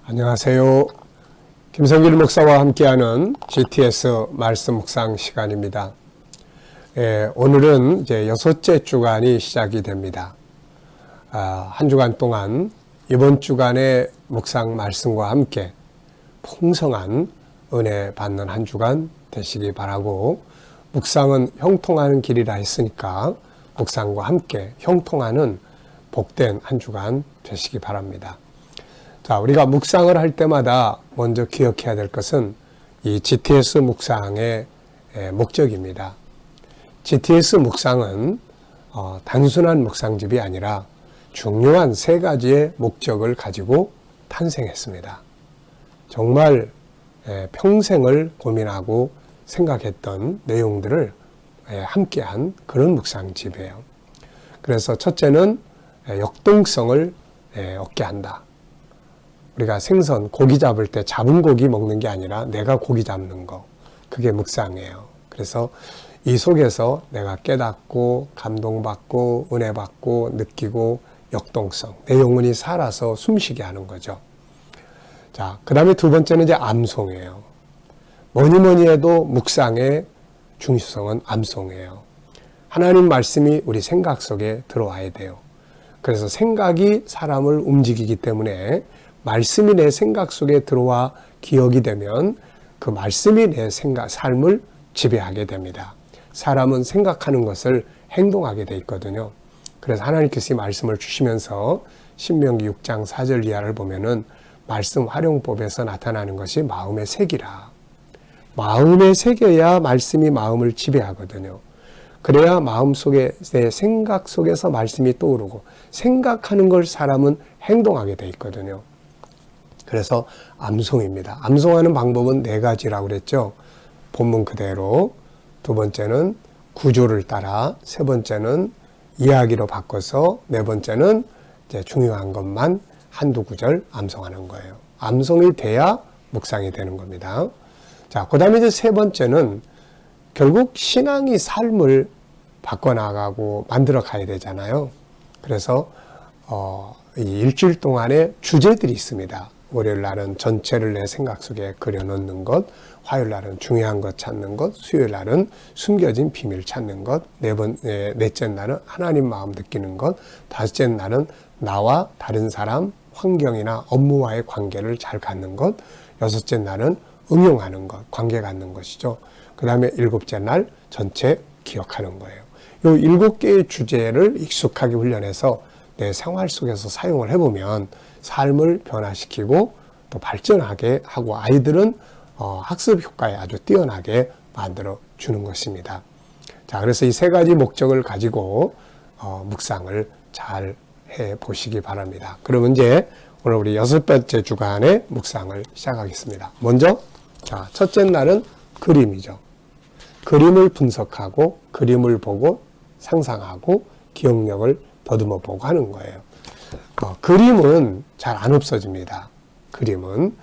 안녕하세요. 김성길 목사와 함께하는 GTS 말씀 묵상 시간입니다. 오늘은 이제 6째 주간이 시작이 됩니다. 한 주간 동안 이번 주간의 묵상 말씀과 함께 풍성한 은혜 받는 한 주간 되시기 바라고, 묵상은 형통하는 길이라 했으니까 묵상과 함께 형통하는 복된 한 주간 되시기 바랍니다. 자, 우리가 묵상을 할 때마다 먼저 기억해야 될 것은 이 GTS 묵상의 목적입니다. GTS 묵상은 단순한 묵상집이 아니라 중요한 3가지의 목적을 가지고 탄생했습니다. 정말 평생을 고민하고 생각했던 내용들을 함께한 그런 묵상집이에요. 그래서 첫째는 역동성을 얻게 한다. 우리가 생선, 고기 잡을 때 잡은 고기 먹는 게 아니라 내가 고기 잡는 거, 그게 묵상이에요. 그래서 이 속에서 내가 깨닫고 감동받고 은혜받고 느끼고 역동성, 내 영혼이 살아서 숨쉬게 하는 거죠. 자, 그 다음에 두 번째는 이제 암송이에요. 뭐니 해도 묵상의 중요성은 암송이에요. 하나님 말씀이 우리 생각 속에 들어와야 돼요. 그래서 생각이 사람을 움직이기 때문에 말씀이 내 생각 속에 들어와 기억이 되면 그 말씀이 내 삶을 지배하게 됩니다. 사람은 생각하는 것을 행동하게 돼 있거든요. 그래서 하나님께서 이 말씀을 주시면서 신명기 6장 4절 이하를 보면은 말씀 활용법에서 나타나는 것이 마음의 색이라. 마음에 새겨야 말씀이 마음을 지배하거든요. 그래야 마음속에, 내 생각 속에서 말씀이 떠오르고 생각하는 걸 사람은 행동하게 돼 있거든요. 그래서 암송입니다. 암송하는 방법은 4가지라고 그랬죠. 본문 그대로. 두 번째는 구조를 따라, 세 번째는 이야기로 바꿔서, 네 번째는 이제 중요한 것만 한두 구절 암송하는 거예요. 암송이 돼야 묵상이 되는 겁니다. 자, 그 다음에 이제 세 번째는 결국 신앙이 삶을 바꿔나가고 만들어 가야 되잖아요. 그래서 이 일주일 동안의 주제들이 있습니다. 월요일 날은 전체를 내 생각 속에 그려놓는 것, 화요일 날은 중요한 것 찾는 것, 수요일 날은 숨겨진 비밀 찾는 것, 넷째 날은 하나님 마음 느끼는 것, 다섯째 날은 나와 다른 사람, 환경이나 업무와의 관계를 잘 갖는 것, 여섯째 날은 응용하는 것, 관계 갖는 것이죠. 그 다음에 7째 날 전체 기억하는 거예요. 이 7개의 주제를 익숙하게 훈련해서 내 생활 속에서 사용을 해보면 삶을 변화시키고 또 발전하게 하고 아이들은 학습 효과에 아주 뛰어나게 만들어 주는 것입니다. 자, 그래서 이 3가지 목적을 가지고 묵상을 잘 해 보시기 바랍니다. 그러면 이제 오늘 우리 6번째 주간의 묵상을 시작하겠습니다. 먼저, 자, 첫째 날은 그림이죠. 그림을 분석하고 그림을 보고 상상하고 기억력을 더듬어 보고 하는 거예요. 그림은 잘 안 없어집니다. 그림은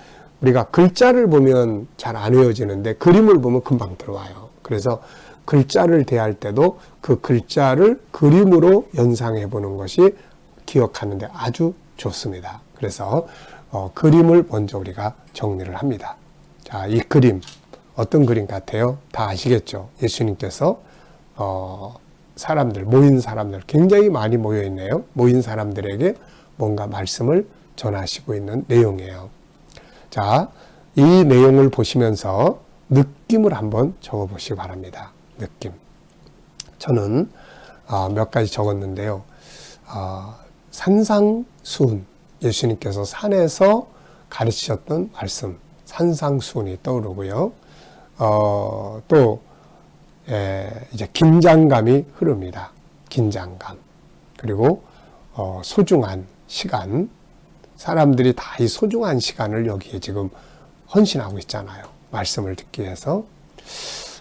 우리가 글자를 보면 잘 안 외워지는데 그림을 보면 금방 들어와요. 그래서 글자를 대할 때도 그 글자를 그림으로 연상해 보는 것이 기억하는데 아주 좋습니다. 그래서 그림을 먼저 우리가 정리를 합니다. 자, 이 그림 어떤 그림 같아요? 다 아시겠죠? 예수님께서 모인 사람들 굉장히 많이 모여 있네요. 모인 사람들에게 뭔가 말씀을 전하시고 있는 내용이에요. 자, 이 내용을 보시면서 느낌을 한번 적어 보시기 바랍니다. 느낌. 저는 몇 가지 적었는데요. 산상수훈, 예수님께서 산에서 가르치셨던 말씀, 산상수훈이 떠오르고요. 또 이제 긴장감이 흐릅니다. 긴장감. 그리고 소중한 시간. 사람들이 다 이 소중한 시간을 여기에 지금 헌신하고 있잖아요. 말씀을 듣기 위해서.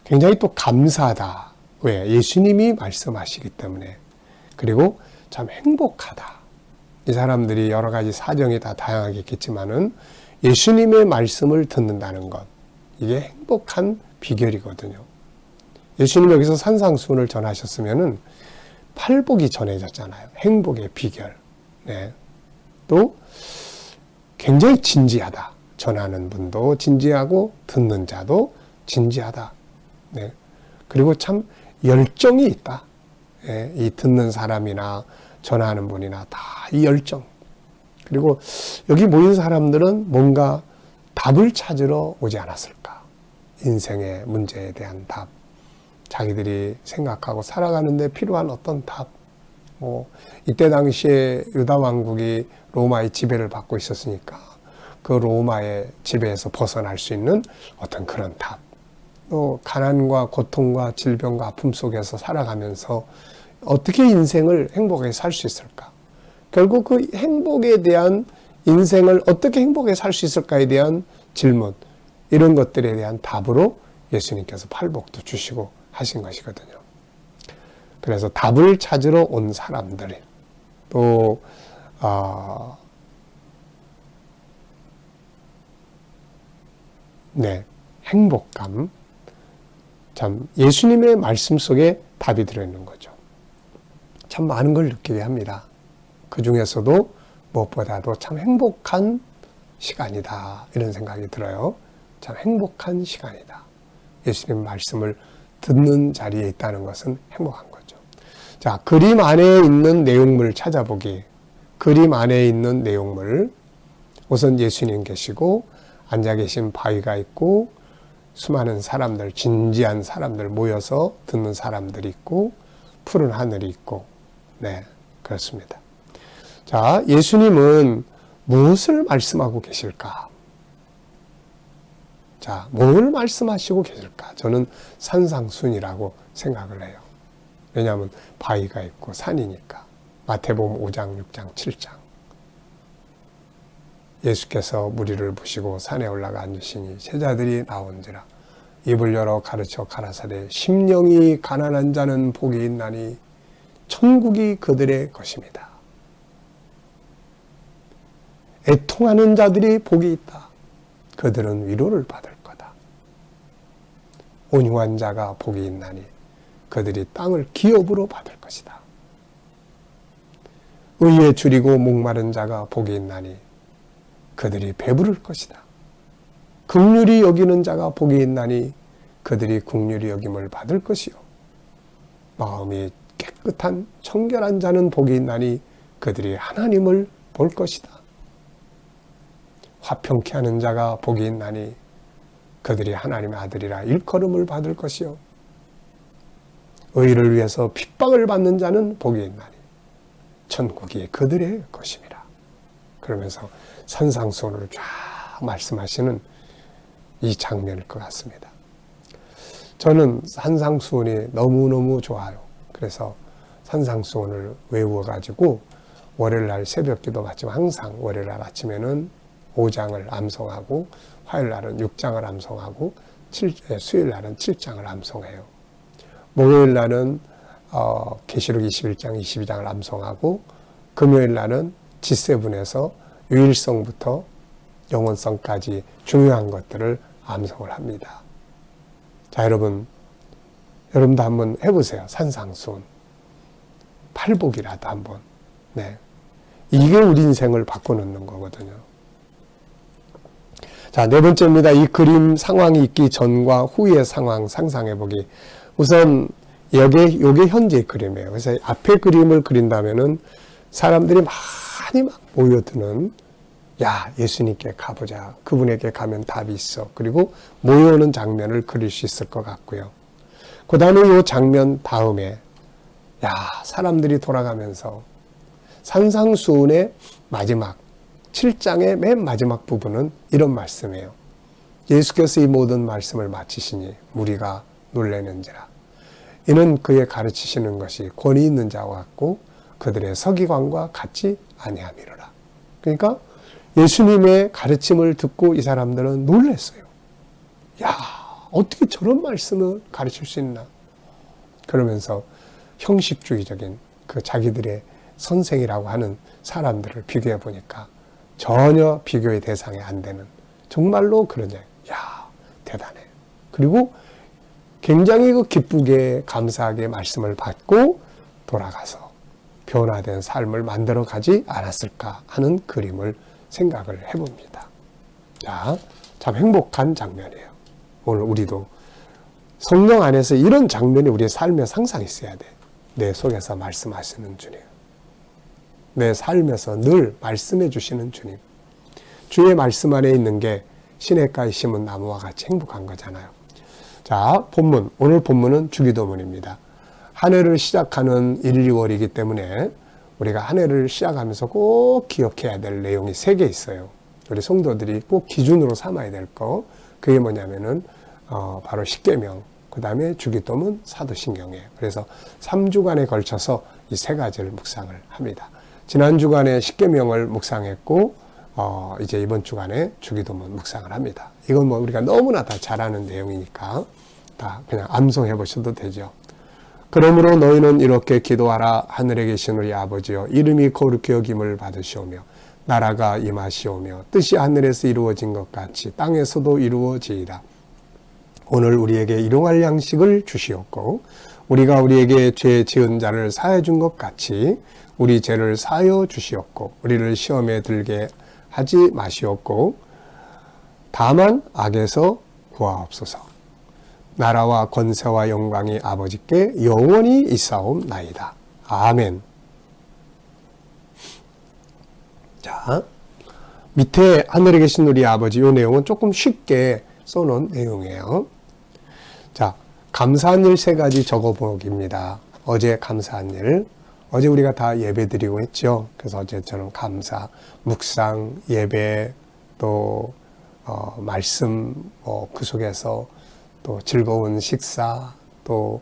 굉장히 또 감사하다. 왜? 예수님이 말씀하시기 때문에. 그리고 참 행복하다. 이 사람들이 여러 가지 사정이 다 다양하게 있겠지만은 예수님의 말씀을 듣는다는 것. 이게 행복한 비결이거든요. 예수님 여기서 산상수훈을 전하셨으면은 팔복이 전해졌잖아요. 행복의 비결. 네. 또 굉장히 진지하다. 전하는 분도 진지하고 듣는 자도 진지하다. 네. 그리고 참 열정이 있다. 예, 이 듣는 사람이나 전하는 분이나 다 이 열정. 그리고 여기 모인 사람들은 뭔가 답을 찾으러 오지 않았을까. 인생의 문제에 대한 답. 자기들이 생각하고 살아가는데 필요한 어떤 답. 이때 당시에 유다 왕국이 로마의 지배를 받고 있었으니까 그 로마의 지배에서 벗어날 수 있는 어떤 그런 답. 또 가난과 고통과 질병과 아픔 속에서 살아가면서 어떻게 인생을 행복하게 살 수 있을까? 결국 그 행복에 대한 인생을 어떻게 행복하게 살 수 있을까에 대한 질문, 이런 것들에 대한 답으로 예수님께서 팔복도 주시고 하신 것이거든요. 그래서 답을 찾으러 온 사람들이 또 행복감, 참 예수님의 말씀 속에 답이 들어있는 거죠. 참 많은 걸 느끼게 합니다. 그 중에서도 무엇보다도 참 행복한 시간이다, 이런 생각이 들어요. 참 행복한 시간이다. 예수님 말씀을 듣는 자리에 있다는 것은 행복한 거죠. 자, 그림 안에 있는 내용물을 찾아보기. 그림 안에 있는 내용물. 우선 예수님 계시고 앉아 계신 바위가 있고 수많은 사람들, 진지한 사람들 모여서 듣는 사람들이 있고 푸른 하늘이 있고, 네, 그렇습니다. 자, 예수님은 무엇을 말씀하고 계실까? 자, 뭘 말씀하시고 계실까? 저는 산상순이라고 생각을 해요. 왜냐하면 바위가 있고 산이니까. 마태복음 5장, 6장, 7장. 예수께서 무리를 부시고 산에 올라가 앉으시니 제자들이 나온지라 입을 열어 가르쳐 가라사대 심령이 가난한 자는 복이 있나니 천국이 그들의 것입니다. 애통하는 자들이 복이 있다. 그들은 위로를 받을 거다. 온유한 자가 복이 있나니 그들이 땅을 기업으로 받을 것이다. 의에 줄이고 목마른 자가 복이 있나니 그들이 배부를 것이다. 긍휼히 여기는 자가 복이 있나니 그들이 긍휼히 여김을 받을 것이요. 마음이 깨끗한 청결한 자는 복이 있나니 그들이 하나님을 볼 것이다. 화평케 하는 자가 복이 있나니 그들이 하나님의 아들이라 일컬음을 받을 것이요. 의를 위해서 핍박을 받는 자는 복이 있나니 천국이 그들의 것입니다. 그러면서 산상수훈을 쫙 말씀하시는 이 장면일 것 같습니다. 저는 산상수훈이 너무너무 좋아요. 그래서 산상수훈을 외워가지고 월요일날 새벽기도 마치면 항상 월요일날 아침에는 5장을 암송하고 화요일날은 6장을 암송하고 수요일날은 7장을 암송해요. 목요일날은 계시록 21장, 22장을 암송하고 금요일날은 G7에서 유일성부터 영원성까지 중요한 것들을 암송을 합니다. 자, 여러분도 한번 해보세요. 산상수훈. 팔복이라도 한번. 네. 이게 우리 인생을 바꿔놓는 거거든요. 자, 네 번째입니다. 이 그림 상황이 있기 전과 후의 상황 상상해보기. 우선 요게 현재의 그림이에요. 그래서 앞에 그림을 그린다면은 사람들이 많이 막 모여드는, 야, 예수님께 가보자. 그분에게 가면 답이 있어. 그리고 모여오는 장면을 그릴 수 있을 것 같고요. 그 다음에 이 장면 다음에, 야, 사람들이 돌아가면서 산상수훈의 마지막 7장의 맨 마지막 부분은 이런 말씀이에요. 예수께서 이 모든 말씀을 마치시니 무리가 놀라는지라. 이는 그의 가르치시는 것이 권위 있는 자와 같고 그들의 서기관과 같지 아니함이로라. 그러니까 예수님의 가르침을 듣고 이 사람들은 놀랐어요. 야, 어떻게 저런 말씀을 가르칠 수 있나? 그러면서 형식주의적인 그 자기들의 선생이라고 하는 사람들을 비교해 보니까 전혀 비교의 대상이 안 되는, 정말로 그러냐. 야, 대단해. 그리고 굉장히 그 기쁘게 감사하게 말씀을 받고 돌아가서 변화된 삶을 만들어 가지 않았을까 하는 그림을 생각을 해봅니다. 자, 참 행복한 장면이에요. 오늘 우리도 성령 안에서 이런 장면이 우리의 삶에 항상 있어야 돼. 내 속에서 말씀하시는 주님. 내 삶에서 늘 말씀해 주시는 주님. 주의 말씀 안에 있는 게 시냇가에 심은 나무와 같이 행복한 거잖아요. 자, 본문. 오늘 본문은 주기도문입니다. 한 해를 시작하는 1, 2월이기 때문에 우리가 한 해를 시작하면서 꼭 기억해야 될 내용이 3개 있어요. 우리 성도들이 꼭 기준으로 삼아야 될 거. 그게 뭐냐면은 바로 십계명, 그 다음에 주기도문, 사도신경이에요. 그래서 3주간에 걸쳐서 이 3가지를 묵상을 합니다. 지난 주간에 십계명을 묵상했고 이제 이번 주간에 주기도문 묵상을 합니다. 이건 뭐 우리가 너무나 다 잘 아는 내용이니까 다 그냥 암송해 보셔도 되죠. 그러므로 너희는 이렇게 기도하라. 하늘에 계신 우리 아버지여, 이름이 거룩히 여김을 받으시오며 나라가 임하시오며 뜻이 하늘에서 이루어진 것 같이 땅에서도 이루어지이다. 오늘 우리에게 일용할 양식을 주시옵고 우리가 우리에게 죄 지은 자를 사해 준 것 같이 우리 죄를 사하여 주시옵고 우리를 시험에 들게 하지 마시옵고 다만 악에서 구하옵소서. 나라와 권세와 영광이 아버지께 영원히 있사옵나이다. 아멘. 자, 밑에 하늘에 계신 우리 아버지, 이 내용은 조금 쉽게 써놓은 내용이에요. 자, 감사한 일 3가지 적어보기입니다. 어제 감사한 일, 어제 우리가 다 예배 드리고 했죠. 그래서 어제처럼 감사, 묵상, 예배, 또 말씀, 그 속에서 또 즐거운 식사, 또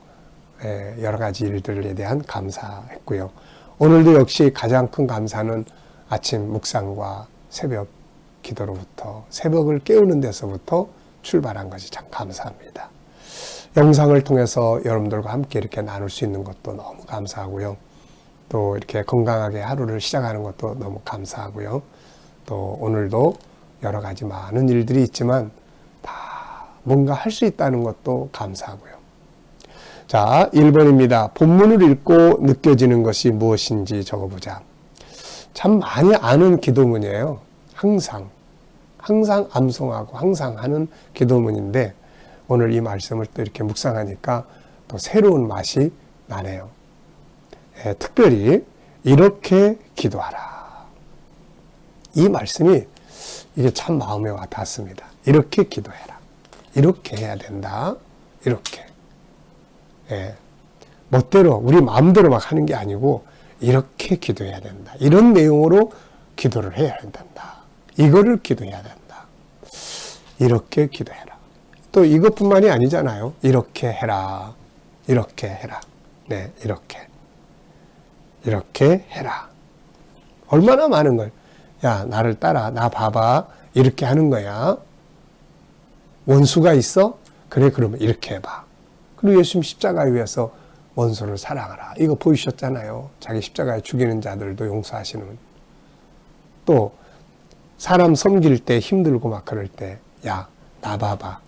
여러 가지 일들에 대한 감사했고요. 오늘도 역시 가장 큰 감사는 아침 묵상과 새벽 기도로부터, 새벽을 깨우는 데서부터 출발한 것이 참 감사합니다. 영상을 통해서 여러분들과 함께 이렇게 나눌 수 있는 것도 너무 감사하고요. 또 이렇게 건강하게 하루를 시작하는 것도 너무 감사하고요. 또 오늘도 여러 가지 많은 일들이 있지만 다 뭔가 할 수 있다는 것도 감사하고요. 자, 1번입니다. 본문을 읽고 느껴지는 것이 무엇인지 적어보자. 참 많이 아는 기도문이에요. 항상 암송하고 항상 하는 기도문인데 오늘 이 말씀을 또 이렇게 묵상하니까 또 새로운 맛이 나네요. 특별히 이렇게 기도하라. 이 말씀이 이게 참 마음에 와 닿습니다. 이렇게 기도해라. 이렇게 해야 된다. 이렇게. 멋대로 우리 마음대로 막 하는 게 아니고 이렇게 기도해야 된다. 이런 내용으로 기도를 해야 된다. 이거를 기도해야 된다. 이렇게 기도해라. 또 이것뿐만이 아니잖아요. 이렇게 해라. 이렇게 해라. 네, 이렇게 해라. 얼마나 많은 걸. 야, 나를 따라. 나 봐봐. 이렇게 하는 거야. 원수가 있어? 그래, 그러면 이렇게 해봐. 그리고 예수님 십자가에 위해서 원수를 사랑하라. 이거 보이셨잖아요. 자기 십자가에 죽이는 자들도 용서하시는. 또 사람 섬길 때 힘들고 막 그럴 때, 야, 나 봐봐.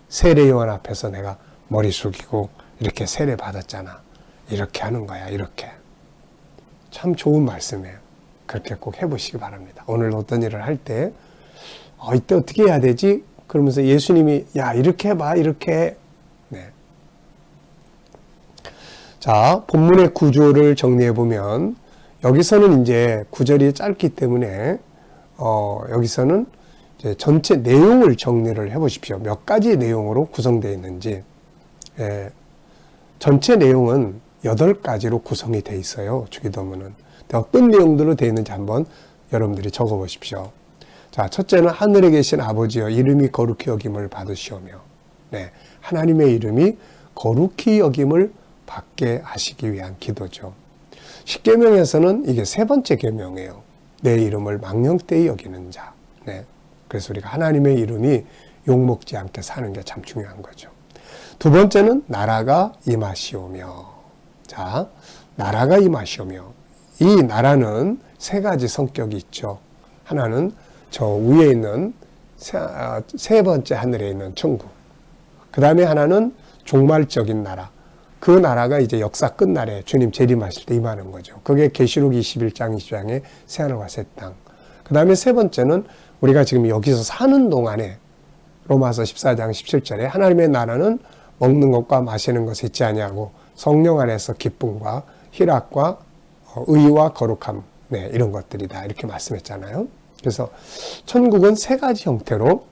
세례요한 앞에서 내가 머리 숙이고 이렇게 세례 받았잖아. 이렇게 하는 거야. 이렇게. 참 좋은 말씀이에요. 그렇게 꼭 해보시기 바랍니다. 오늘 어떤 일을 할 때 이때 어떻게 해야 되지? 그러면서 예수님이 야, 이렇게 해봐. 이렇게. 네. 자, 본문의 구조를 정리해보면 여기서는 이제 구절이 짧기 때문에 여기서는 이제 전체 내용을 정리를 해보십시오. 몇 가지 내용으로 구성되어 있는지. 전체 내용은 8가지로 구성이 되어 있어요. 주기도문은. 어떤 내용들로 되어 있는지 한번 여러분들이 적어보십시오. 자, 첫째는 하늘에 계신 아버지여, 이름이 거룩히 여김을 받으시오며. 네, 하나님의 이름이 거룩히 여김을 받게 하시기 위한 기도죠. 십계명에서는 이게 3번째 계명이에요. 내 이름을 망령되이 여기는 자. 네, 그래서 우리가 하나님의 이름이 욕먹지 않게 사는 게 참 중요한 거죠. 2번째는 나라가 임하시오며. 자, 나라가 임하시오며. 이 나라는 3가지 성격이 있죠. 하나는 저 위에 있는 세 번째 하늘에 있는 천국. 그 다음에 하나는 종말적인 나라. 그 나라가 이제 역사 끝날에 주님 재림하실 때 임하는 거죠. 그게 계시록 21장 20장의 새하늘과 새 땅. 그 다음에 세 번째는 우리가 지금 여기서 사는 동안에 로마서 14장 17절에 하나님의 나라는 먹는 것과 마시는 것에 있지 아니하고 성령 안에서 기쁨과 희락과 의와 거룩함, 네, 이런 것들이다. 이렇게 말씀했잖아요. 그래서 천국은 세 가지 형태로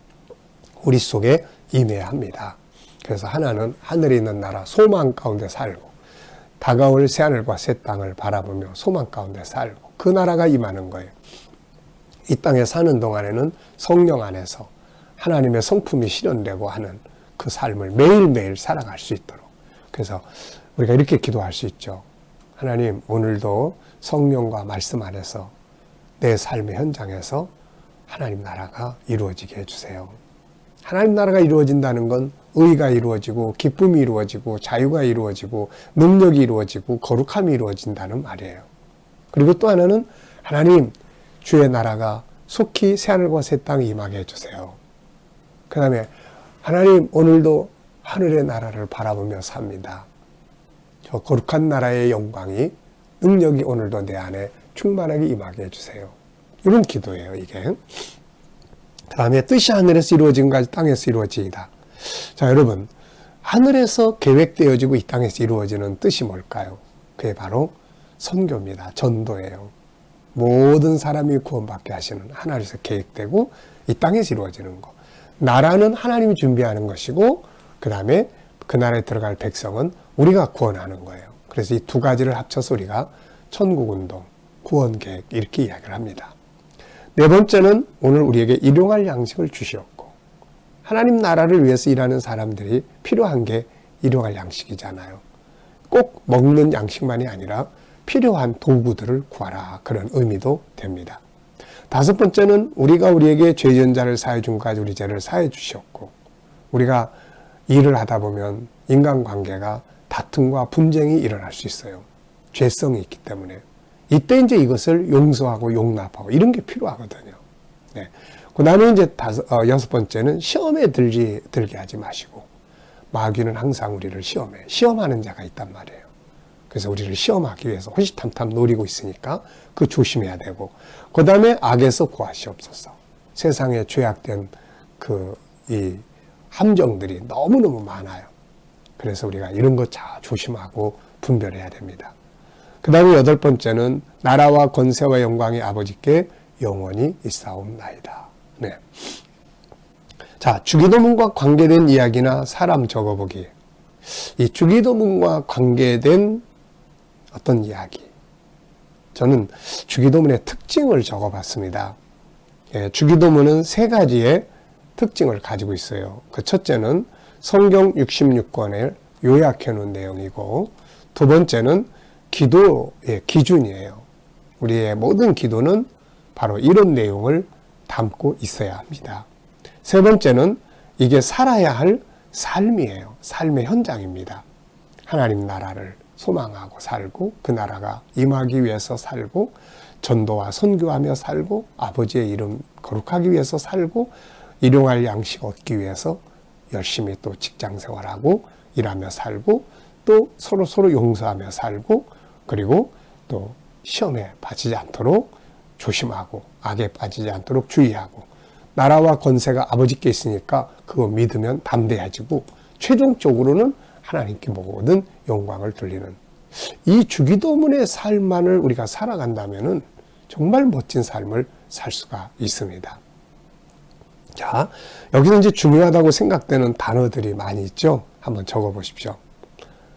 우리 속에 임해야 합니다. 그래서 하나는 하늘에 있는 나라, 소망 가운데 살고, 다가올 새하늘과 새 땅을 바라보며 소망 가운데 살고, 그 나라가 임하는 거예요. 이 땅에 사는 동안에는 성령 안에서 하나님의 성품이 실현되고 하는 그 삶을 매일매일 살아갈 수 있도록. 그래서 우리가 이렇게 기도할 수 있죠. 하나님, 오늘도 성령과 말씀 안에서 내 삶의 현장에서 하나님 나라가 이루어지게 해주세요. 하나님 나라가 이루어진다는 건 의가 이루어지고 기쁨이 이루어지고 자유가 이루어지고 능력이 이루어지고 거룩함이 이루어진다는 말이에요. 그리고 또 하나는 하나님, 주의 나라가 속히 새하늘과 새 땅에 임하게 해주세요. 그 다음에 하나님, 오늘도 하늘의 나라를 바라보며 삽니다. 저 거룩한 나라의 영광이, 능력이 오늘도 내 안에 충만하게 임하게 해주세요. 이런 기도예요, 이게. 그 다음에 뜻이 하늘에서 이루어진 것까지 땅에서 이루어지이다. 자, 여러분, 하늘에서 계획되어지고 이 땅에서 이루어지는 뜻이 뭘까요? 그게 바로 선교입니다. 전도예요. 모든 사람이 구원받게 하시는, 하늘에서 계획되고 이 땅에서 이루어지는 것. 나라는 하나님이 준비하는 것이고, 그 다음에 그 나라에 들어갈 백성은 우리가 구원하는 거예요. 그래서 이 두 가지를 합쳐서 우리가 천국운동, 구원계획, 이렇게 이야기를 합니다. 네 번째는 오늘 우리에게 일용할 양식을 주시었고, 하나님 나라를 위해서 일하는 사람들이 필요한 게 일용할 양식이잖아요. 꼭 먹는 양식만이 아니라 필요한 도구들을 구하라, 그런 의미도 됩니다. 다섯 번째는 우리가 우리에게 죄 지은 자를 사해 준 것까지 우리 죄를 사해 주셨고, 우리가 일을 하다 보면 인간관계가 다툼과 분쟁이 일어날 수 있어요. 죄성이 있기 때문에. 이때 이제 이것을 용서하고 용납하고 이런 게 필요하거든요. 네. 그 다음에 이제 여섯 번째는 시험에 들게 하지 마시고, 마귀는 항상 우리를 시험하는 자가 있단 말이에요. 그래서 우리를 시험하기 위해서 호시탐탐 노리고 있으니까 그 조심해야 되고, 그 다음에 악에서 구하시옵소서. 세상에 죄악된 이 함정들이 너무너무 많아요. 그래서 우리가 이런 거 잘 조심하고 분별해야 됩니다. 그 다음에 여덟 번째는 나라와 권세와 영광이 아버지께 영원히 있사옵나이다. 네. 자, 주기도문과 관계된 이야기나 사람 적어보기. 이 주기도문과 관계된 어떤 이야기. 저는 주기도문의 특징을 적어봤습니다. 예, 주기도문은 세 가지의 특징을 가지고 있어요. 그 첫째는 성경 66권을 요약해 놓은 내용이고, 두 번째는 기도의 기준이에요. 우리의 모든 기도는 바로 이런 내용을 담고 있어야 합니다. 세 번째는 이게 살아야 할 삶이에요. 삶의 현장입니다. 하나님 나라를 소망하고 살고, 그 나라가 임하기 위해서 살고, 전도와 선교하며 살고, 아버지의 이름 거룩하기 위해서 살고, 일용할 양식 얻기 위해서 열심히 또 직장 생활하고 일하며 살고, 또 서로 용서하며 살고, 그리고 또 시험에 빠지지 않도록 조심하고 악에 빠지지 않도록 주의하고, 나라와 권세가 아버지께 있으니까 그거 믿으면 담대해지고, 최종적으로는 하나님께 모든 영광을 돌리는 이 주기도문의 삶만을 우리가 살아간다면은 정말 멋진 삶을 살 수가 있습니다. 자, 여기서 이제 중요하다고 생각되는 단어들이 많이 있죠. 한번 적어 보십시오.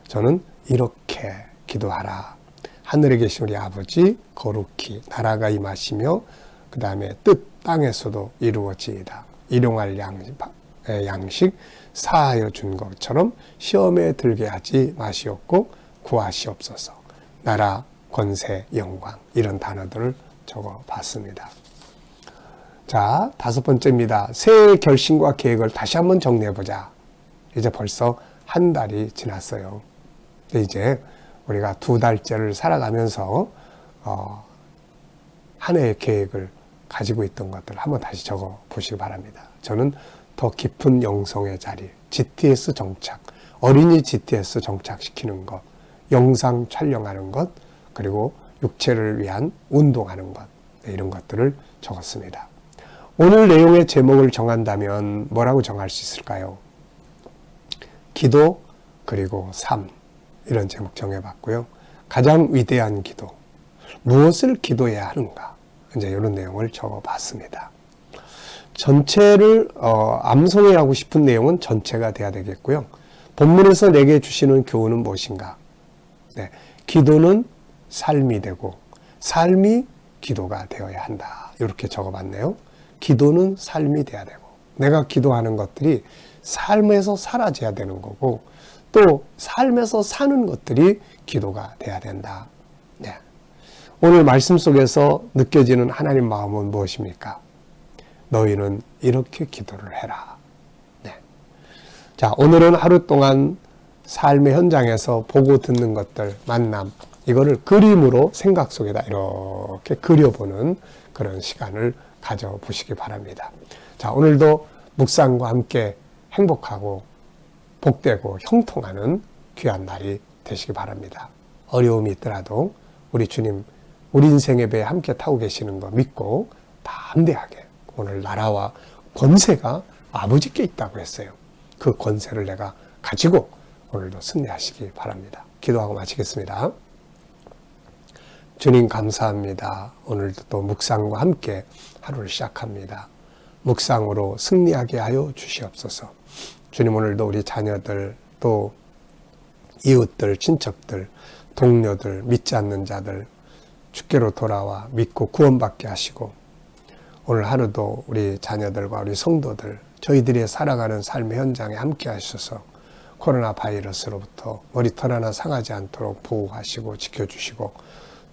저는 이렇게 기도하라. 하늘에 계신 우리 아버지, 거룩히 나라가 임하시며, 그 다음에 뜻 땅에서도 이루어지이다. 일용할 양식 사하여 준 것처럼 시험에 들게 하지 마시옵고 구하시옵소서. 나라, 권세, 영광, 이런 단어들을 적어 봤습니다. 자, 다섯 번째입니다. 새해 결심과 계획을 다시 한번 정리해보자. 이제 벌써 한 달이 지났어요. 이제 우리가 두 달째를 살아가면서 한 해의 계획을 가지고 있던 것들을 한번 다시 적어 보시기 바랍니다. 저는 더 깊은 영성의 자리, GTS 정착, 어린이 GTS 정착시키는 것, 영상 촬영하는 것, 그리고 육체를 위한 운동하는 것, 네, 이런 것들을 적었습니다. 오늘 내용의 제목을 정한다면 뭐라고 정할 수 있을까요? 기도 그리고 삶, 이런 제목 정해봤고요. 가장 위대한 기도, 무엇을 기도해야 하는가, 이제 이런 내용을 적어봤습니다. 전체를 암송해 하고 싶은 내용은 전체가 돼야 되겠고요. 본문에서 내게 주시는 교훈은 무엇인가? 네, 기도는 삶이 되고 삶이 기도가 되어야 한다. 이렇게 적어봤네요. 기도는 삶이 돼야 되고 내가 기도하는 것들이 삶에서 사라져야 되는 거고 또 삶에서 사는 것들이 기도가 돼야 된다. 네. 오늘 말씀 속에서 느껴지는 하나님 마음은 무엇입니까? 너희는 이렇게 기도를 해라. 네. 자, 오늘은 하루 동안 삶의 현장에서 보고 듣는 것들, 만남, 이거를 그림으로 생각 속에다 이렇게 그려보는 그런 시간을 가져보시기 바랍니다. 자, 오늘도 묵상과 함께 행복하고 복되고 형통하는 귀한 날이 되시기 바랍니다. 어려움이 있더라도 우리 주님, 우리 인생의 배에 함께 타고 계시는 거 믿고 담대하게 오늘 나라와 권세가 아버지께 있다고 했어요. 그 권세를 내가 가지고 오늘도 승리하시기 바랍니다. 기도하고 마치겠습니다. 주님 감사합니다. 오늘도 또 묵상과 함께 하루를 시작합니다. 묵상으로 승리하게 하여 주시옵소서. 주님 오늘도 우리 자녀들 또 이웃들, 친척들, 동료들, 믿지 않는 자들 주께로 돌아와 믿고 구원받게 하시고 오늘 하루도 우리 자녀들과 우리 성도들 저희들이 살아가는 삶의 현장에 함께 하셔서 코로나 바이러스로부터 머리털 하나 상하지 않도록 보호하시고 지켜주시고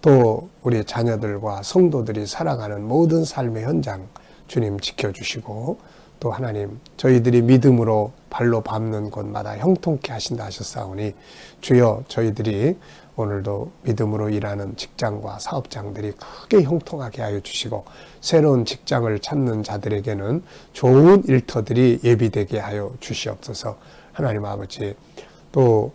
또 우리 자녀들과 성도들이 살아가는 모든 삶의 현장 주님 지켜주시고 또 하나님 저희들이 믿음으로 발로 밟는 곳마다 형통케 하신다 하셨사오니 주여 저희들이 오늘도 믿음으로 일하는 직장과 사업장들이 크게 형통하게 하여 주시고 새로운 직장을 찾는 자들에게는 좋은 일터들이 예비되게 하여 주시옵소서. 하나님 아버지 또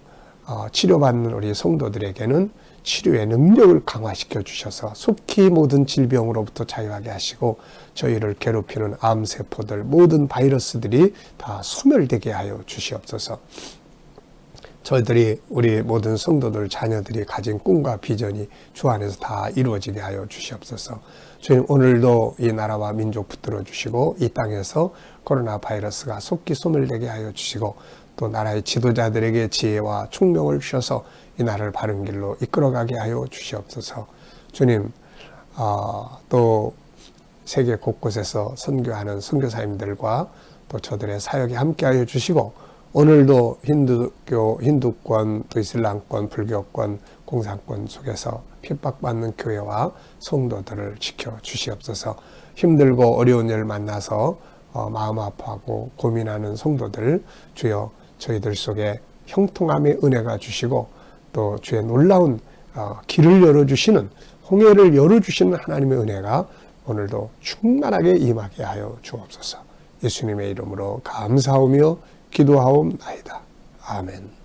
치료받는 우리 성도들에게는 치료의 능력을 강화시켜 주셔서 속히 모든 질병으로부터 자유하게 하시고 저희를 괴롭히는 암세포들 모든 바이러스들이 다 소멸되게 하여 주시옵소서. 저희들이 우리 모든 성도들 자녀들이 가진 꿈과 비전이 주 안에서 다 이루어지게 하여 주시옵소서. 주님 오늘도 이 나라와 민족 붙들어 주시고 이 땅에서 코로나 바이러스가 속히 소멸되게 하여 주시고 또 나라의 지도자들에게 지혜와 총명을 주셔서 이 나라를 바른 길로 이끌어가게 하여 주시옵소서. 주님 또 세계 곳곳에서 선교하는 선교사님들과 또 저들의 사역에 함께하여 주시고 오늘도 힌두교, 힌두권, 또 이슬람권, 불교권, 공산권 속에서 핍박받는 교회와 성도들을 지켜주시옵소서. 힘들고 어려운 일을 만나서 마음 아파하고 고민하는 성도들 주여 저희들 속에 형통함의 은혜가 주시고 또 주의 놀라운 길을 열어주시는 홍해를 열어주시는 하나님의 은혜가 오늘도 충만하게 임하게 하여 주옵소서. 예수님의 이름으로 감사하며 기도하옵나이다. 아멘.